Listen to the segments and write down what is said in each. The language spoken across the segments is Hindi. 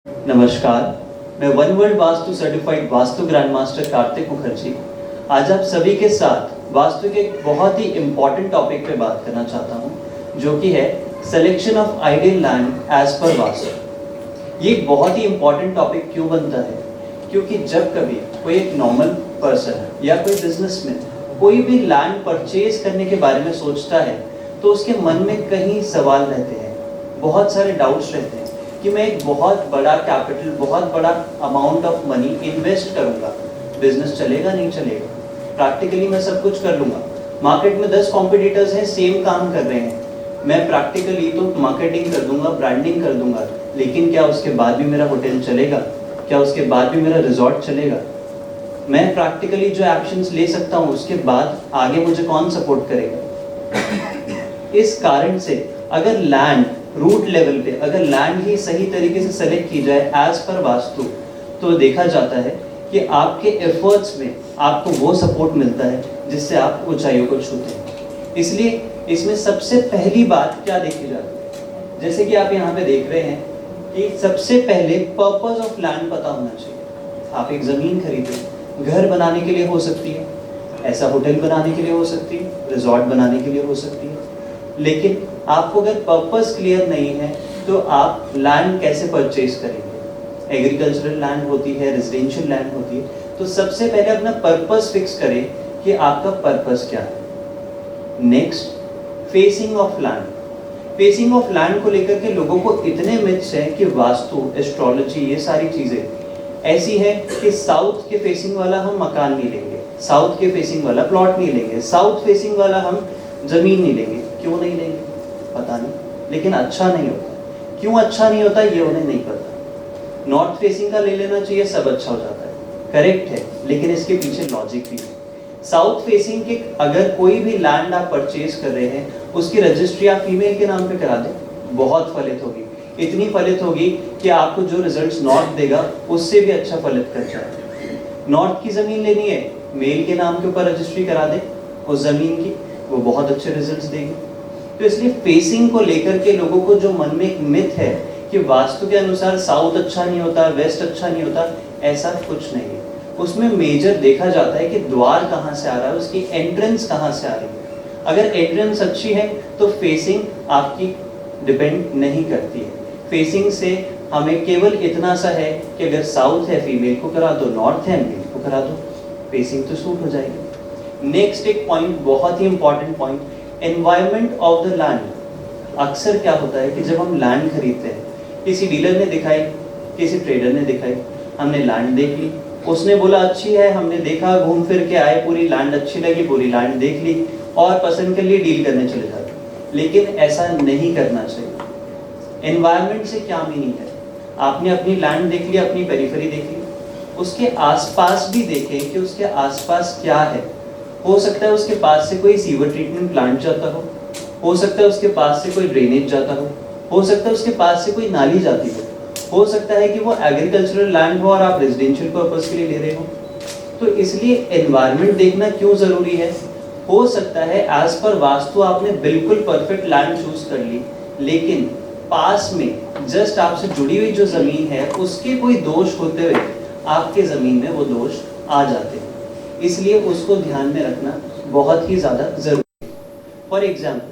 नमस्कार, मैं one world vastu certified vastu grand master Kartik Mukherjee आज आप सभी के साथ वास्तु के एक बहुत ही इम्पोर्टेंट टॉपिक पे बात करना चाहता हूँ, जो कि है selection of ideal land as per vastu. ये एक बहुत ही इम्पोर्टेंट टॉपिक क्यों बनता है? क्योंकि जब कभी कोई एक नॉर्मल पर्सन या कोई बिजनेसमैन कोई भी लैंड परचेज करने के बारे में सोचता है तो उसके मन में कई सवाल रहते हैं, बहुत सारे डाउट्स रहते हैं कि मैं एक बहुत बड़ा कैपिटल, बहुत बड़ा अमाउंट ऑफ मनी इन्वेस्ट करूंगा, बिजनेस चलेगा नहीं चलेगा, प्रैक्टिकली मैं सब कुछ कर लूंगा, मार्केट में 10 कॉम्पिटिटर्स हैं सेम काम कर रहे हैं, मैं प्रैक्टिकली तो मार्केटिंग कर दूंगा, ब्रांडिंग कर दूंगा, लेकिन क्या उसके बाद भी मेरा होटल चलेगा? क्या उसके बाद भी मेरा रिजॉर्ट चलेगा? मैं प्रैक्टिकली जो एक्शंस ले सकता हूँ उसके बाद आगे मुझे कौन सपोर्ट करेगा? इस कारण से अगर लैंड रूट लेवल पे अगर लैंड ही सही तरीके से सेलेक्ट की जाए एज पर वास्तु, तो देखा जाता है कि आपके एफर्ट्स में आपको वो सपोर्ट मिलता है जिससे आप ऊंचाइयों को छूते हैं। इसलिए इसमें सबसे पहली बात क्या देखी जाती है, जैसे कि आप यहाँ पे देख रहे हैं कि सबसे पहले पर्पस ऑफ लैंड पता होना चाहिए। आप एक ज़मीन खरीदें, घर बनाने के लिए हो सकती है, ऐसा होटल बनाने के लिए हो सकती है, रिजॉर्ट बनाने के लिए हो सकती है, लेकिन आपको अगर पर्पस क्लियर नहीं है तो आप लैंड कैसे परचेज करेंगे? एग्रीकल्चरल लैंड होती है, रेजिडेंशियल लैंड होती है, तो सबसे पहले अपना पर्पस फिक्स करें कि आपका पर्पस क्या है। Next, facing of land. Facing of land को लेकर के लोगों को इतने मिथ्स हैं कि वास्तु, एस्ट्रोलॉजी, ये सारी चीज़ें ऐसी है कि साउथ के फेसिंग वाला हम मकान नहीं लेंगे, साउथ के फेसिंग वाला प्लॉट नहीं लेंगे, साउथ फेसिंग वाला हम ज़मीन नहीं लेंगे। क्यों नहीं लेंगे पता नहीं, लेकिन अच्छा नहीं होता। क्यों अच्छा नहीं होता ये उन्हें नहीं पता। नॉर्थ फेसिंग का ले लेना चाहिए, सब अच्छा हो जाता है, करेक्ट है, लेकिन इसके पीछे लॉजिक भी है। साउथ फेसिंग के अगर कोई भी लैंड आप परचेज कर रहे हैं, उसकी रजिस्ट्री आप फीमेल के नाम पे करा दें, बहुत फलित होगी, इतनी फलित होगी कि आपको जो रिजल्ट्स नॉर्थ देगा उससे भी अच्छा फलित कर जाए। नॉर्थ की ज़मीन लेनी है, मेल के नाम के ऊपर रजिस्ट्री करा दें उस ज़मीन की, वो बहुत अच्छे रिजल्ट्स देगी। तो इसलिए फेसिंग को लेकर के लोगों को जो मन में एक मिथ है कि वास्तु के अनुसार साउथ अच्छा नहीं होता, वेस्ट अच्छा नहीं होता, ऐसा कुछ नहीं है। उसमें मेजर देखा जाता है कि द्वार कहाँ से आ रहा है, उसकी एंट्रेंस कहाँ से आ रही है। अगर एंट्रेंस अच्छी है तो फेसिंग आपकी डिपेंड नहीं करती है। फेसिंग से हमें केवल इतना सा है कि अगर साउथ है फीमेल को करा दो, नॉर्थ है मेल को करा दो, फेसिंग तो सूट हो जाएगी। नेक्स्ट एक पॉइंट, बहुत ही important point, environment of the land. अक्सर क्या होता है कि जब हम लैंड खरीदते हैं, किसी डीलर ने दिखाई, किसी ट्रेडर ने दिखाई, हमने लैंड देख ली, उसने बोला अच्छी है, हमने देखा, घूम फिर के आए, पूरी लैंड अच्छी लगी, पूरी लैंड देख ली और पसंद कर लिए, डील करने चले जाते। लेकिन ऐसा नहीं करना चाहिए। एनवायरनमेंट से क्या मीनिंग है? आपने अपनी लैंड देख ली, अपनी पेरिफेरी देख ली, उसके आसपास भी देखें कि उसके आसपास क्या है। हो सकता है उसके पास से कोई सीवर ट्रीटमेंट प्लांट जाता हो सकता है उसके पास से कोई ड्रेनेज जाता हो सकता है उसके पास से कोई नाली जाती हो सकता है कि वो एग्रीकल्चरल लैंड हो और आप रेजिडेंशियल पर्पस के लिए ले रहे हो। तो इसलिए एनवायरनमेंट देखना क्यों ज़रूरी है? हो सकता है एज पर वास्तु आपने बिल्कुल परफेक्ट लैंड चूज कर ली, लेकिन पास में जस्ट आपसे जुड़ी हुई जो ज़मीन है उसके कोई दोष होते हुए आपके ज़मीन में वो दोष आ जाते हैं। इसलिए उसको ध्यान में रखना बहुत ही ज़्यादा ज़रूरी है। फॉर एग्जाम्पल,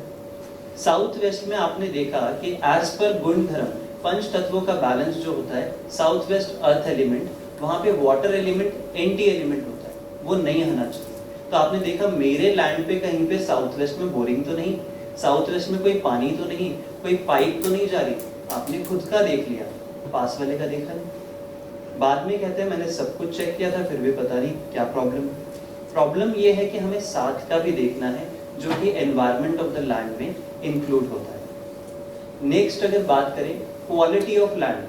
साउथ वेस्ट में आपने देखा कि एज पर गुण धर्म पंच तत्वों का बैलेंस जो होता है, साउथ वेस्ट अर्थ एलिमेंट, वहाँ पे वाटर एलिमेंट एंटी एलिमेंट होता है, वो नहीं आना चाहिए। तो आपने देखा मेरे लैंड पे कहीं पे साउथ वेस्ट में बोरिंग तो नहीं, साउथ वेस्ट में कोई पानी तो नहीं, कोई पाइप तो नहीं जा रही, आपने खुद का देख लिया, पास वाले का देखा नहीं। बाद में कहते हैं मैंने सब कुछ चेक किया था फिर भी पता नहीं क्या प्रॉब्लम है। प्रॉब्लम ये है कि हमें साथ का भी देखना है जो कि एनवायरनमेंट ऑफ द लैंड में इंक्लूड होता है। नेक्स्ट अगर बात करें क्वालिटी ऑफ लैंड,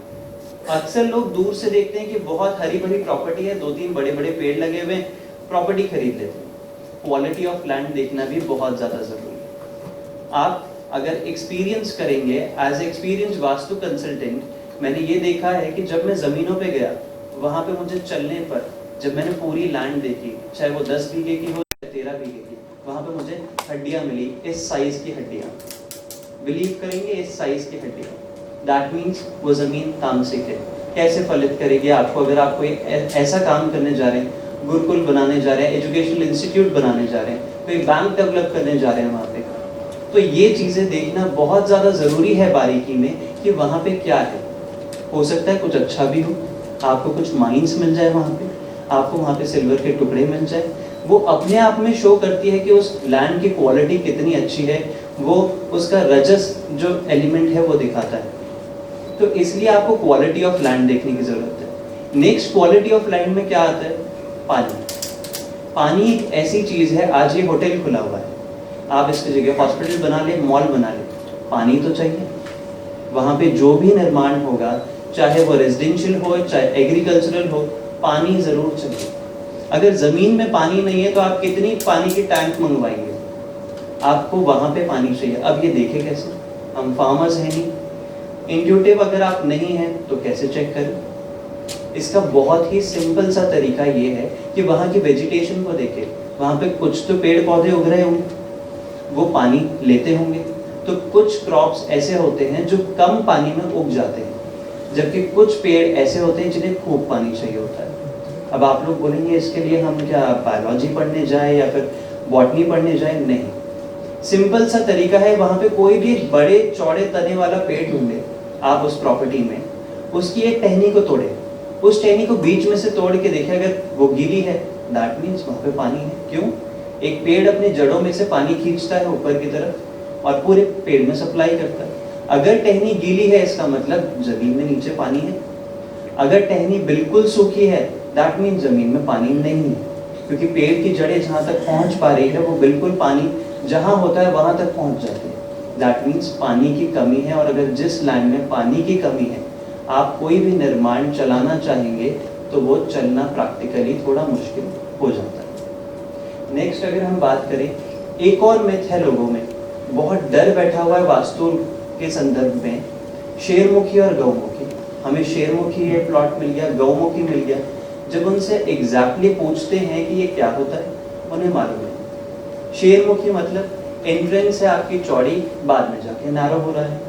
अक्सर लोग दूर से देखते हैं कि बहुत हरी भरी प्रॉपर्टी है, 2-3 बड़े बड़े पेड़ लगे हुए, प्रॉपर्टी खरीद लेते हैं। क्वालिटी ऑफ लैंड देखना भी बहुत ज़्यादा ज़रूरी है। आप अगर एक्सपीरियंस करेंगे एज एक्सपीरियंस वास्तु कंसल्टेंट, मैंने ये देखा है कि जब मैं ज़मीनों पे गया, वहाँ पे मुझे चलने पर जब मैंने पूरी लैंड देखी, चाहे वो 10 बीघे की हो या 13 बीघे की, वहाँ पे मुझे हड्डियाँ मिली, इस साइज़ की हड्डियाँ। बिलीव करेंगे, इस साइज़ की हड्डियाँ, दैट मीन्स वो ज़मीन तामसिक है, कैसे फलित करेगी आपको। अगर आप कोई ऐसा काम करने जा रहे हैं, गुरुकुल बनाने जा रहे हैं, एजुकेशनल इंस्टीट्यूट बनाने जा रहे हैं, कोई बैंक डेवलप करने जा रहे हैं वहाँ पे, तो ये चीज़ें देखना बहुत ज़्यादा ज़रूरी है बारीकी में कि वहाँ पे क्या है। हो सकता है कुछ अच्छा भी हो, आपको कुछ माइंस मिल जाए वहाँ पे, आपको वहाँ पे सिल्वर के टुकड़े मिल जाए। वो अपने आप में शो करती है कि उस लैंड की क्वालिटी कितनी अच्छी है, वो उसका रजस जो एलिमेंट है वो दिखाता है। तो इसलिए आपको क्वालिटी ऑफ लैंड देखने की ज़रूरत है। नेक्स्ट क्वालिटी ऑफ लैंड में क्या आता है? पानी। पानी एक ऐसी चीज़ है, आज ये होटल खुला हुआ है, आप इसकी जगह हॉस्पिटल बना ले, मॉल बना ले, पानी तो चाहिए। वहाँ पे जो भी निर्माण होगा, चाहे वो रेजिडेंशियल हो चाहे एग्रीकल्चरल हो, पानी ज़रूर चाहिए। अगर ज़मीन में पानी नहीं है तो आप कितनी पानी की टैंक मंगवाएंगे, आपको वहाँ पे पानी चाहिए। अब ये देखे कैसे, हम फार्मर्स हैं नहीं, इंट्यूटिव अगर आप नहीं हैं तो कैसे चेक करें? इसका बहुत ही सिंपल सा तरीका ये है कि वहाँ की वेजिटेशन को देखें। वहाँ पे कुछ तो पेड़ पौधे उग रहे होंगे, वो पानी लेते होंगे, तो कुछ क्रॉप्स ऐसे होते हैं जो कम पानी में उग जाते हैं, जबकि कुछ पेड़ ऐसे होते हैं जिन्हें खूब पानी चाहिए होता है। अब आप लोग बोलेंगे इसके लिए हम क्या बायोलॉजी पढ़ने जाए या फिर बॉटनी पढ़ने जाए? नहीं, सिंपल सा तरीका है। वहाँ पे कोई भी बड़े चौड़े तने वाला पेड़ ढूंढे आप उस प्रॉपर्टी में, उसकी एक टहनी को तोड़े, उस टहनी को बीच में से तोड़ के देखें, अगर वो गीली है दैट मीन्स वहाँ पे पानी है। क्यों? एक पेड़ अपने जड़ों में से पानी खींचता है ऊपर की तरफ और पूरे पेड़ में सप्लाई करता है। अगर टहनी गीली है इसका मतलब जमीन में नीचे पानी है। अगर टहनी बिल्कुल सूखी है दैट मीन्स जमीन में पानी नहीं है, क्योंकि पेड़ की जड़ें जहाँ तक पहुँच पा रही है वो बिल्कुल पानी जहाँ होता है वहाँ तक पहुँच जाती है। दैट मीन्स पानी की कमी है। और अगर जिस लैंड में पानी की कमी है, आप कोई भी निर्माण चलाना चाहेंगे तो वो चलना प्रैक्टिकली थोड़ा मुश्किल हो जाता है। नेक्स्ट अगर हम बात करें, एक और मिथ है लोगों में, बहुत डर बैठा हुआ है वास्तु के संदर्भ में, शेरमुखी और गौमुखी। हमें शेरमुखी ये प्लॉट मिल गया, गौमुखी मिल गया। जब उनसे एग्जैक्टली पूछते हैं कि ये क्या होता है, उन्हें मालूम है। शेरमुखी मतलब एंट्रेंस है आपकी चौड़ी, बाद में जाके नैरो हो रहा है।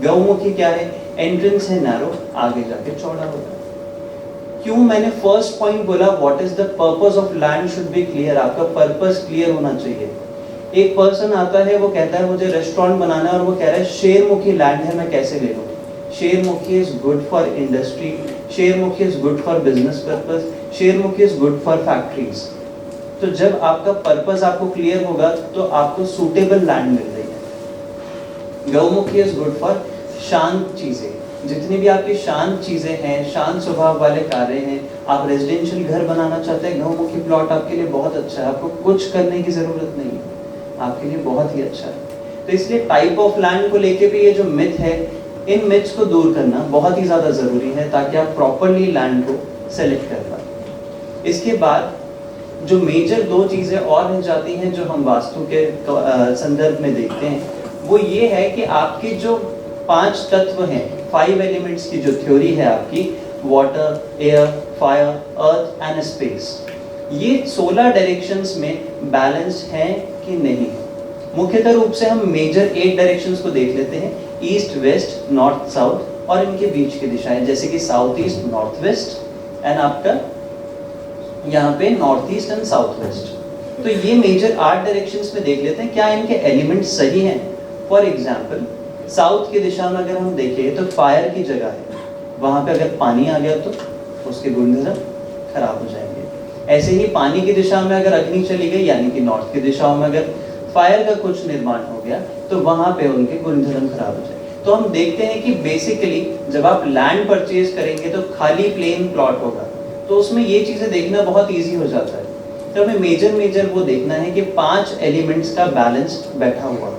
गौमुखी क्या है? एंट्रेंस है नैरो, आगे जाके चौड़ा हो रहा है। क्यों मैंने फर्स्ट पॉइंट बोला what is the purpose of land should be clear. आपका पर्पस क्लियर होना चाहिए। एक पर्सन आता है, वो कहता है मुझे रेस्टोरेंट बनाना है और वो कह रहा है शेरमुखी लैंड है, मैं कैसे ले लूँ? Shermukhi is good for industry, Shermukhi is good for business purpose, Shermukhi is good for factories. तो जब आपका पर्पस आपको क्लियर होगा तो आपको सूटेबल लैंड मिल रही है। गौमुखी इज गुड फॉर शांत चीजें, जितनी भी आपकी शांत चीजें हैं, शांत स्वभाव वाले कार्य हैं। आप रेजिडेंशियल घर बनाना चाहते हैं, गौमुखी प्लॉट आपके लिए बहुत अच्छा है, आपको कुछ करने की जरूरत नहीं है, आपके लिए बहुत ही अच्छा है। तो इसलिए टाइप ऑफ लैंड को लेके भी ये जो मिथ है, इन मिथ्स को दूर करना बहुत ही ज्यादा जरूरी है ताकि आप प्रॉपरली लैंड को सेलेक्ट कर पाए। इसके बाद जो मेजर दो चीजें और रह जाती हैं जो हम वास्तु के संदर्भ में देखते हैं, वो ये है कि आपके जो 5 तत्व हैं, 5 एलिमेंट्स की जो थ्योरी है आपकी, water, air, fire, earth and space, ये 16 डायरेक्शंस में बैलेंस हैं कि नहीं। मुख्यतः रूप से हम मेजर 8 डायरेक्शंस को देख लेते हैं, ईस्ट, वेस्ट, नॉर्थ, साउथ और इनके बीच की दिशाएं, जैसे कि south east, north west and आपका यहाँ पे north east and south west. तो ये मेजर 8 डायरेक्शंस में देख लेते हैं क्या इनके एलिमेंट्स सही हैं। फॉर एग्जाम्पल साउथ की दिशा में अगर हम देखें तो फायर की जगह है, वहाँ पे अगर पानी आ गया तो उसके गुणधर्म खराब हो जाएंगे। ऐसे ही पानी की दिशा में अगर अग्नि चली गई, यानी कि नॉर्थ की दिशा में अगर फायर का कुछ निर्माण हो गया तो वहाँ पे उनके गुणधर्म खराब हो जाएंगे। तो हम देखते हैं कि बेसिकली जब आप लैंड परचेज करेंगे तो खाली प्लेन प्लॉट होगा, तो उसमें ये चीज़ें देखना बहुत ईजी हो जाता है। तो हमें मेजर वो देखना है कि 5 एलिमेंट्स का बैलेंस बैठा हुआ।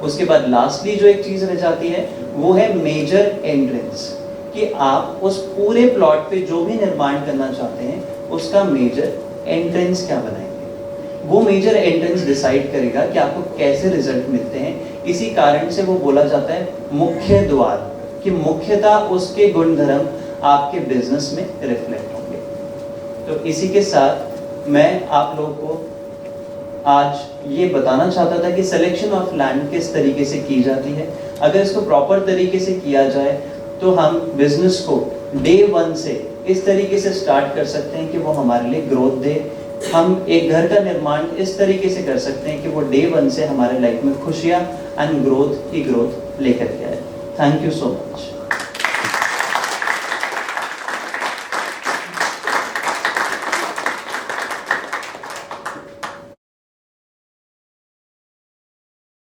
उसके बाद लास्टली जो एक चीज़ रह जाती है वो है मेजर एंट्रेंस, कि आप उस पूरे प्लॉट पे जो भी निर्माण करना चाहते हैं उसका मेजर एंट्रेंस क्या बनाएंगे। वो मेजर एंट्रेंस डिसाइड करेगा कि आपको कैसे रिजल्ट मिलते हैं। इसी कारण से वो बोला जाता है मुख्य द्वार, कि मुख्यतः उसके गुणधर्म आपके बिजनेस में रिफ्लेक्ट होंगे। तो इसी के साथ मैं आप लोगों को आज ये बताना चाहता था कि सिलेक्शन ऑफ लैंड किस तरीके से की जाती है। अगर इसको प्रॉपर तरीके से किया जाए तो हम बिजनेस को डे 1 से इस तरीके से स्टार्ट कर सकते हैं कि वो हमारे लिए ग्रोथ दे। हम एक घर का निर्माण इस तरीके से कर सकते हैं कि वो डे 1 से हमारे लाइफ में खुशियाँ एंड ग्रोथ ही ग्रोथ लेकर के आए। Thank you so much.